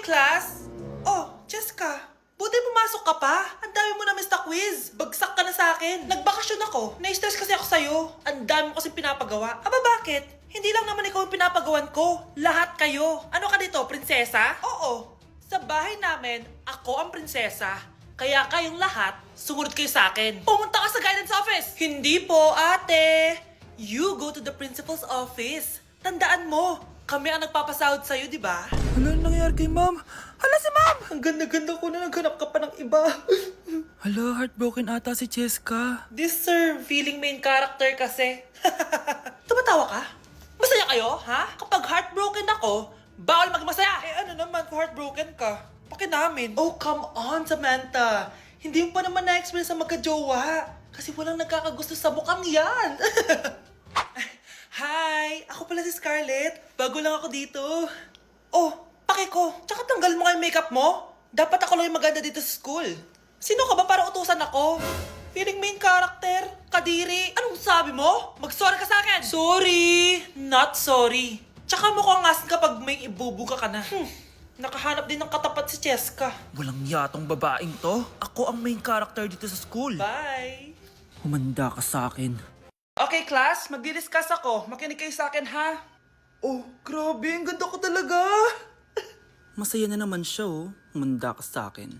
class. Oh, Cheska, buti pumasok ka pa. Ang dami mo na miss na quiz. Bagsak ka na sa akin. Nagbakasyon ako. Na-stress kasi ako sa'yo. Ang dami mo kasi pinapagawa. Aba bakit? Hindi lang naman ikaw ang pinapagawan ko. Lahat kayo. Ano ka dito, prinsesa? Oo. Sa bahay namin, ako ang prinsesa. Kaya kayong lahat, sumunod kayo sa akin. Pumunta ka sa guidance office. Hindi po, ate. You go to the principal's office. Tandaan mo, kami ang nagpapasahod sa'yo, di ba? Ano nangyari kay ma'am? Hala si ma'am! Ang ganda-ganda ko na naghanap ka pa ng iba. Hala, heartbroken ata si Cheska. This sir, feeling main character kasi. Tumatawa ka? Masaya kayo, ha? Kapag heartbroken ako, bawal magmasaya. Eh ano naman kung heartbroken ka? Paki namin. Oh, come on, Samantha. Hindi mo pa naman na-experience sa magka-jowa. Kasi walang nagkakagusto sa mukhang yan. Hi! Ako pala si Scarlett. Bago lang ako dito. Oh, paki ko. Tsaka tanggal mo nga yung makeup mo. Dapat ako lang yung maganda dito sa school. Sino ka ba para utusan ako? Feeling main character? Kadiri? Anong sabi mo? Mag-sorry ka sa akin! Sorry! Not sorry. Tsaka mukhang asin kapag may ibubuga ka na. Nakahanap din ng katapat si Cheska. Walang yatong babaeng to. Ako ang main character dito sa school. Bye! Humanda ka sa akin. Okay, class. Magdi-discuss ako. Makinig kayo sa akin, ha? Oh, grabe. Ang ganda ko talaga. Masaya na naman siya oh. Humanda ka sa akin.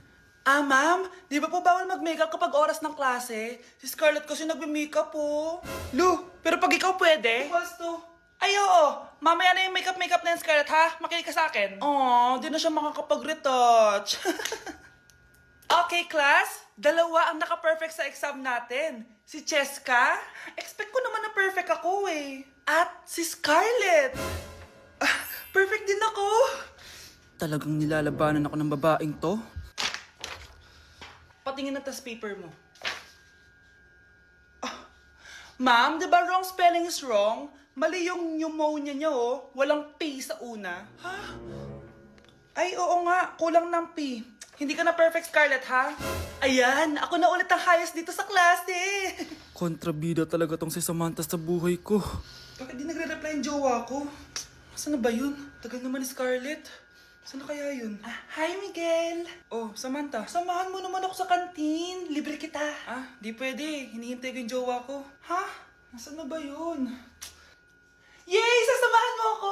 Ah, ma'am, di ba po bawal mag-makeup kapag oras ng klase? Si Scarlett kasi nagme-makeup po. Lu, pero pag ikaw pwede? Gusto. Ay, oo. Mamaya na yung makeup na yung Scarlett, ha? Makinig ka sa akin. Aw, di na siya makakapag-retouch. Okay, class. Dalawa ang naka-perfect sa exam natin. Si Cheska. Expect ko naman na perfect ako eh. At si Scarlett. Perfect din ako. Talagang nilalabanan ako ng babaeng to. Patingin na tas paper mo. Ma'am, di ba wrong spelling is wrong? Mali yung pneumonia niya oh. Walang P sa una. Ha? Ay, oo nga. Kulang ng P. Hindi ka na perfect, Scarlett, ha? Ayan, ako na ulit ang highest dito sa klase. Kontrabida talaga tong si Samantha sa buhay ko. Bakit di nagre-reply yung jowa ko? Saan na ba yun? Tagal naman ni Scarlett. Saan na kaya yun? Hi, Miguel! Oh, Samantha, samahan mo naman ako sa kantin. Libre kita. Di pwede. Hinihintay ko yung jowa ko. Ha? Nasaan na ba yun? Yay! Sasamahan mo ako!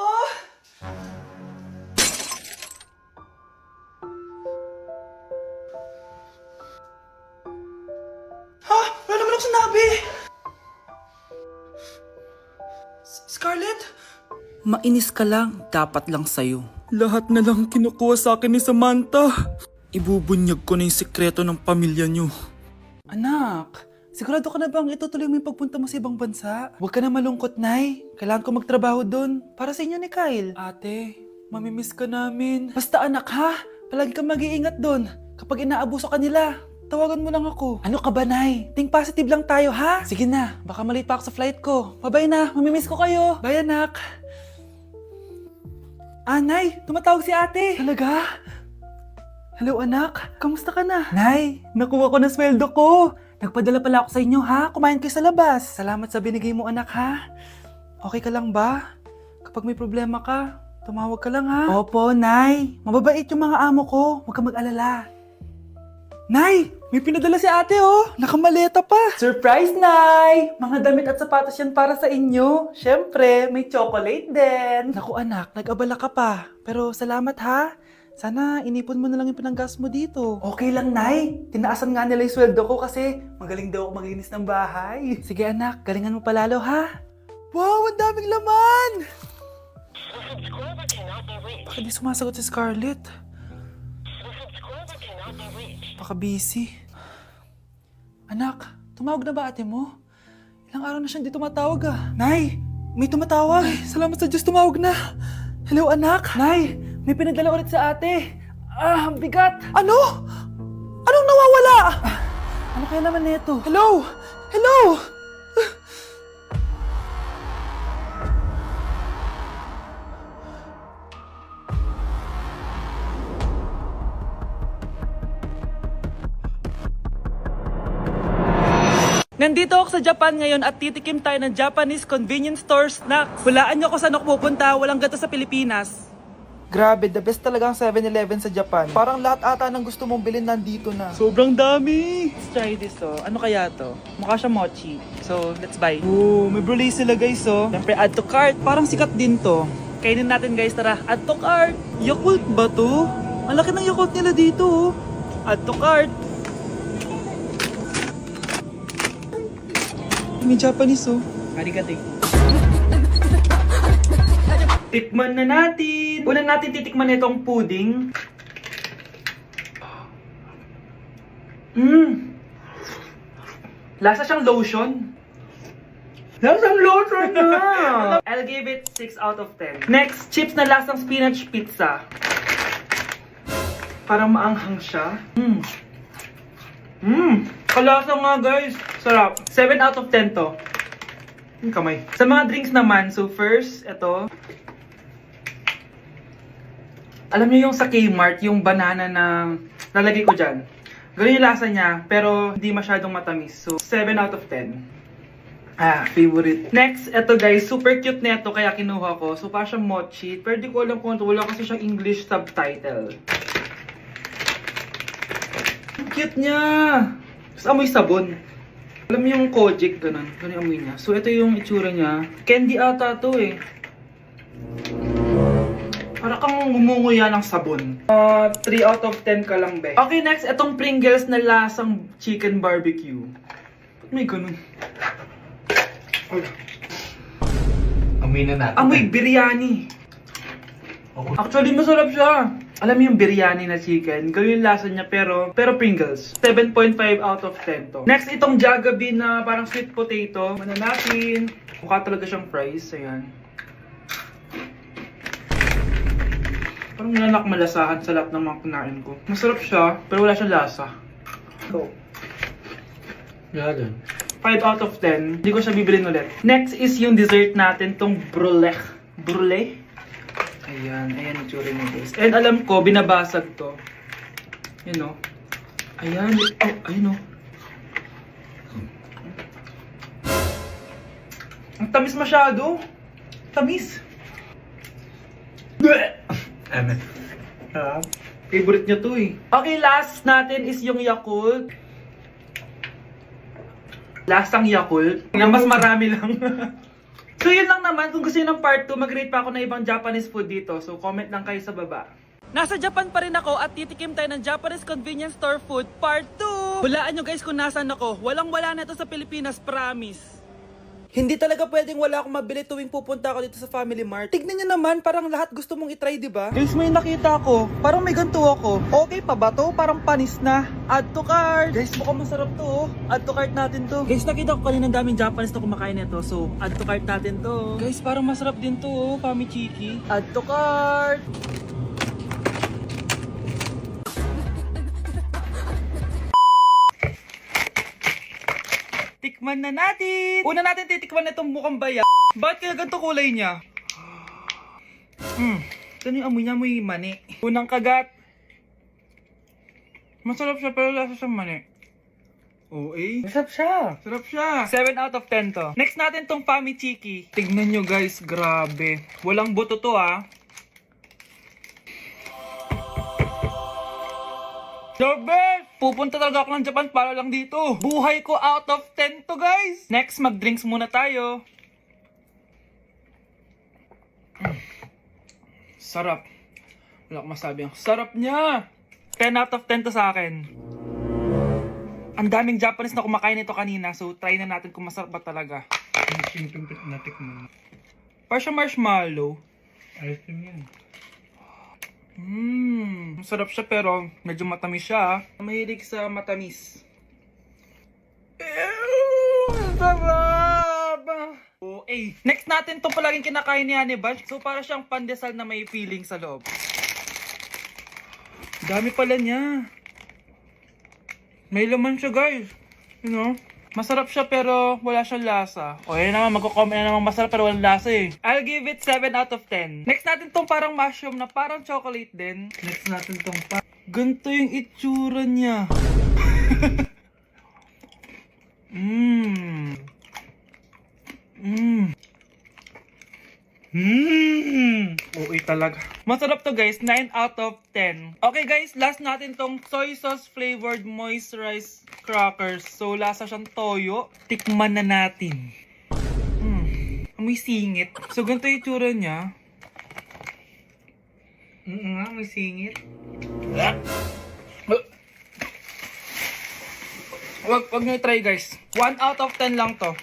Ha? Wala naman ako sinabi! Scarlett? Mainis ka lang, dapat lang sa'yo. Lahat na lang kinukuha sa akin ni Samantha. Ibubunyag ko na yung sikreto ng pamilya niyo. Anak, sigurado ka na bang itutuloy mo yung pagpunta mo sa ibang bansa? Huwag ka na malungkot, Nay. Kailangan ko magtrabaho doon para sa inyo ni Kyle. Ate, mamimiss ka namin. Basta anak ha, palagi ka mag-iingat doon. Kapag inaabuso ka nila, tawagan mo lang ako. Ano ka ba, Nay? Think positive lang tayo, ha? Sige na, baka malate pa ako sa flight ko. Bye-bye na, mamimiss ko kayo. Bye, anak. Nay, tumatawag si ate. Talaga? Hello, anak. Kamusta ka na? Nay, nakuha ko na sweldo ko. Nagpadala pala ako sa inyo, ha? Kumain kayo sa labas. Salamat sa binigay mo, anak, ha? Okay ka lang ba? Kapag may problema ka, tumawag ka lang, ha? Opo, Nay. Mababait yung mga amo ko. Huwag ka mag-alala. Nay, may pinadala si ate oh. Nakamaleta pa. Surprise, Nay! Mga damit at sapatos yan para sa inyo. Siyempre, may chocolate din. Naku anak, nag-abala ka pa. Pero salamat ha. Sana inipon mo na lang yung pinanggas mo dito. Okay lang, Nay. Tinaasan nga nila yung sweldo ko kasi magaling daw ako maglinis ng bahay. Sige anak, galingan mo palalo ha. Wow, ang daming laman! Bakit di sumasagot si Scarlett? Baka busy. Anak, tumawag na ba ate mo? Ilang araw na siyang di tumatawag ah. Nay, may tumatawag. Ay, salamat sa Diyos, tumawag na. Hello anak. Nay, may pinadala ulit sa ate. Ang bigat. Ano? Anong nawawala? Ano kaya naman nito? Hello? Hello? Nandito ako sa Japan ngayon at titikim tayo ng Japanese convenience store snacks. Hulaan niyo kung saan ako pupunta, walang gato sa Pilipinas. Grabe, the best talaga ang 7-Eleven sa Japan. Parang lahat ata ng gusto mong bilhin nandito na. Sobrang dami! Let's try this, oh. Ano kaya to? Mukha siya mochi. So, let's buy. Oh, may brulee sila, guys, oh. Siyempre, add to cart. Parang sikat din to. Kainin natin, guys. Tara, add to cart. Yakult ba to? Ang laki ng Yakult nila dito, oh. Add to cart. May Japanese, oh. Arigato. Tikman na natin. Una natin titikman itong pudding. Lasa siyang lotion. Lasang lotion na! I'll give it 6 out of 10. Next, chips na lasang spinach pizza. Parang maanghang siya. Kalasa nga, guys. Sarap. 7 out of 10 to. Kamay. Sa mga drinks naman, so first, ito. Alam niyo yung sa Kmart, yung banana na nalagay ko dyan. Ganun yung lasa niya, pero hindi masyadong matamis. So, 7 out of 10. Favorite. Next, ito guys, super cute na ito, kaya kinuha ko. So, parang siyang mochi. Pero di ko alam kung ito, wala kasi siyang English subtitle. Ang cute niya! Tapos amoy sabon. Alam mo yung Kojic, ganun. Ganun yung amoy niya. So, ito yung itsura niya. Candy ata to eh. Para kang ngumunguya ng sabon. 3 out of 10 ka lang, be. Okay, next, itong Pringles na lasang chicken barbecue. Ba't may ganun? Amoy na natin. Amoy biryani. Actually, masarap siya. Alam mo yung biryani na chicken, ganun yung lasa niya, pero Pringles. 7.5 out of 10 to. Next, itong Jollibee na parang sweet potato. Ano natin? Mukha talaga siyang fries. Ayan. Parang nanak malasahan sa lahat ng mga kinain ko. Masarap siya, pero wala siyang lasa. So, Yan. 5 out of 10. Hindi ko siya bibilin ulit. Next is yung dessert natin, tong brulee. Brulee? Ayan, ayan yung tsura niya, guys. And alam ko, binabasag to. Yun, o. Ayan, oh, ayun, o. Ang tamis masyado. Tamis. Favorite niya to eh. Okay, last natin is yung Yakult. Lasang Yakult. Na mas marami lang. So yun lang naman. Kung gusto nyo ng part 2, mag-rate pa ako ng ibang Japanese food dito. So comment lang kayo sa baba. Nasa Japan pa rin ako at titikim tayo ng Japanese convenience store food part 2. Hulaan nyo guys kung nasan ako. Walang-wala na ito sa Pilipinas, promise. Hindi talaga pwedeng wala akong mabili tuwing pupunta ako dito sa Family Mart. Tignan nyo naman, parang lahat gusto mong itry, di ba? Guys, may nakita ko. Parang may ganito ako. Okay pa ba to? Parang panis na. Add to cart. Guys, mukhang masarap to, oh. Add to cart natin to. Guys, nakita ko kanina daming Japanese na kumakain nito. So, add to cart natin to. Guys, parang masarap din to, oh. Pamichiki. Add to cart. Tikman na natin! Una natin titikman na itong mukhang baya. Bakit kaya ganito kulay niya? Ito yung amoy niya, amoy mani. Unang kagat. Masarap siya pero lasa siyang mani. Oo eh. Masarap siya. Sarap siya. 7 out of 10 to. Next natin tong Pamichiki. Tignan nyo guys, grabe. Walang buto to ah. The best! Pupunta talaga ako ng Japan para lang dito. Buhay ko out of 10 to guys. Next, mag-drinks muna tayo. Sarap. Wala akong masabi. Ang sarap niya. 10 out of 10 to sa akin. Ang daming Japanese na kumakain nito kanina. So, try na natin kung masarap ba talaga. Simple natikman. Parang siya marshmallow. Ayos din yan. Masarap siya pero medyo matamis siya. Mahilig sa matamis. Sarap! Okay. Next natin itong palaging kinakain ni Honey Bunch. So para siyang pandesal na may feeling sa loob. Dami pala niya. May laman siya guys. You know? Masarap siya pero wala siyang lasa. O yun naman, magko-comment na naman masarap pero walang lasa eh. I'll give it 7 out of 10. Next natin tong parang mushroom na parang chocolate din. Next natin tong ganito yung itsura niya. Uy talaga. Masarap to guys, 9 out of 10. Okay guys, last natin tong soy sauce flavored moisturized crackers. So lasa siyang toyo. Tikman na natin. Amoy singit. So ganito yung itsura niya. Nga, may singit. Wag nyo try guys. 1 out of 10 lang to.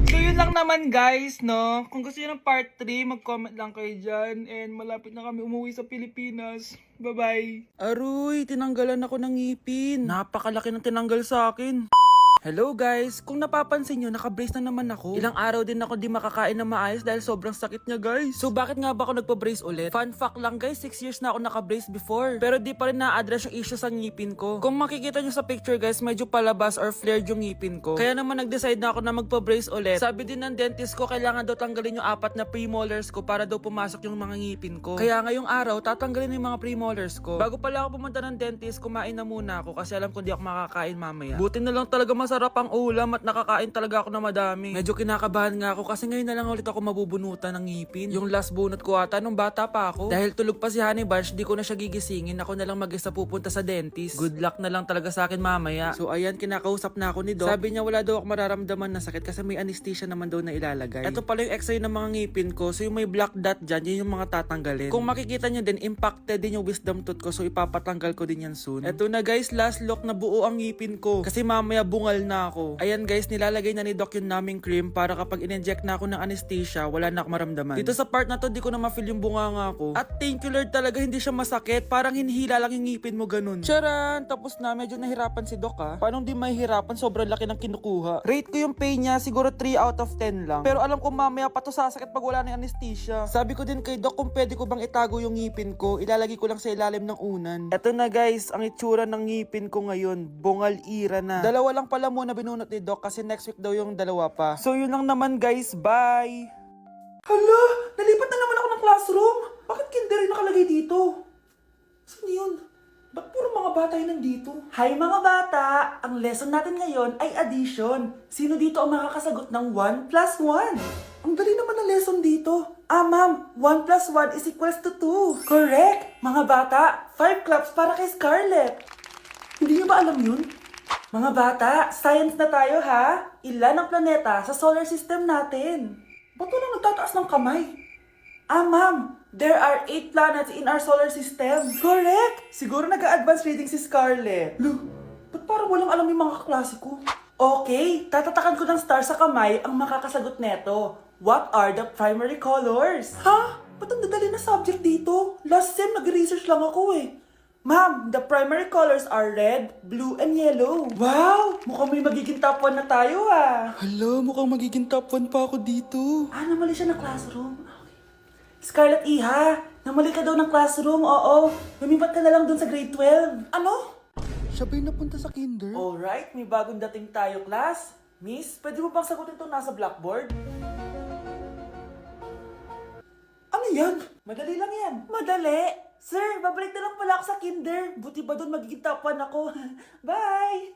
So yun lang naman guys, no? Kung gusto nyo ng part 3, mag-comment lang kayo dyan. And malapit na kami umuwi sa Pilipinas. Bye-bye. Aroy, tinanggalan ako ng ngipin. Napakalaki ng tinanggal sa akin. Hello guys! Kung napapansin nyo, naka-brace na naman ako. Ilang araw din ako di makakain na maayos dahil sobrang sakit niya guys. So bakit nga ba ako nagpa-brace ulit? Fun fact lang guys, 6 years na ako naka-brace before. Pero di pa rin na-address yung issue sa ngipin ko. Kung makikita nyo sa picture guys, medyo palabas or flared yung ngipin ko. Kaya naman nag-decide na ako na magpa-brace ulit. Sabi din ng dentist ko, kailangan daw tanggalin yung 4 na premolars ko para daw pumasok yung mga ngipin ko. Kaya ngayong araw, tatanggalin yung mga premolars ko. Bago pala ako pumunta ng dentist, kumain na muna ako kasi alam ko di ako makakain mamaya. Buti na lang talaga masarap ang ulam at nakakain talaga ako na madami. Medyo kinakabahan nga ako kasi ngayon na lang ulit ako mabubunutan ng ngipin. Yung last bunot ko ata nung bata pa ako. Dahil tulog pa si Honey Bunch, di ko na siya gigisingin. Ako na lang mag-isa pupunta sa dentist. Good luck na lang talaga sa akin mamaya. So ayan, kinakausap na ako ni Doc. Sabi niya wala daw ako mararamdaman na sakit kasi may anesthesia naman daw na ilalagay. Ito pala yung x-ray ng mga ngipin ko. So yung may black dot dyan, yun yung mga tatanggalin. Kung makikita nyo din, impacted din yung wisdom tooth ko. So ipapatanggal ko din yan soon. Eto na guys, last look na buo ang ngipin ko. Kasi mamaya bungal na ako. Ayan guys, nilalagay na ni Doc yung numbing cream para kapag in-inject na ako ng anesthesia, wala na ako maramdaman. Dito sa part na to, di ko na ma-feel yung bunganga ko. At thank you Lord talaga, hindi siya masakit. Parang hinihila lang yung ngipin mo ganun. Charan! Tapos na, medyo nahirapan si Doc ha. Paano di mahihirapan? Sobrang laki ng kinukuha. Rate ko yung pain niya, siguro 3 out of 10 lang. Pero alam ko mamaya pa to sasakit pag wala na yung anesthesia. Sabi ko din kay Doc kung pwede ko bang itago yung ngipin ko, ilalagay ko lang sa ilalim ng unan. Eto na guys, ang itsura ng ngipin ko ngayon, bungal ira na. Dalawa lang pala muna binunot ni Doc kasi next week daw yung dalawa pa. So yun lang naman guys, bye! Hala! Nalipat na naman ako ng classroom! Bakit kinder yung nakalagay dito? Saan yun? Ba't puro mga bata yun nandito? Hi mga bata! Ang lesson natin ngayon ay addition. Sino dito ang makakasagot ng 1 plus 1? Ang dali naman ng lesson dito. Ah ma'am, 1 plus 1 is equals to 2. Correct! Mga bata, 5 claps para kay Scarlett. Hindi niyo ba alam yun? Mga bata, science na tayo ha? Ilan ang planeta sa solar system natin? Ba't walang nagtataas ng kamay? Ah ma'am, there are 8 planets in our solar system. Correct! Siguro nag-a-advance reading si Scarlett. Lo, ba't parang walang alam yung mga kaklase ko? Okay, tatatakan ko ng star sa kamay ang makakasagot neto. What are the primary colors? Ha? Ba't ang dadali na subject dito? Last sem nag-research lang ako eh. Ma'am, the primary colors are red, blue, and yellow. Wow! Mukhang may magiging top 1 na tayo ah. Hala, mukhang magiging top 1 pa ako dito. Ah, namali siya ng classroom. Okay. Scarlett Iha, namali ka daw ng classroom, oo. Lumipat ka na lang dun sa grade 12. Ano? Siya ba'y napunta sa kinder? Alright, may bagong dating tayo, class. Miss, pwede mo bang sagutin itong nasa blackboard? Ano yan? Madali lang yan. Madali? Sir, babalik na lang pala ako sa kinder. Buti ba doon magiging top 1 ako? Bye!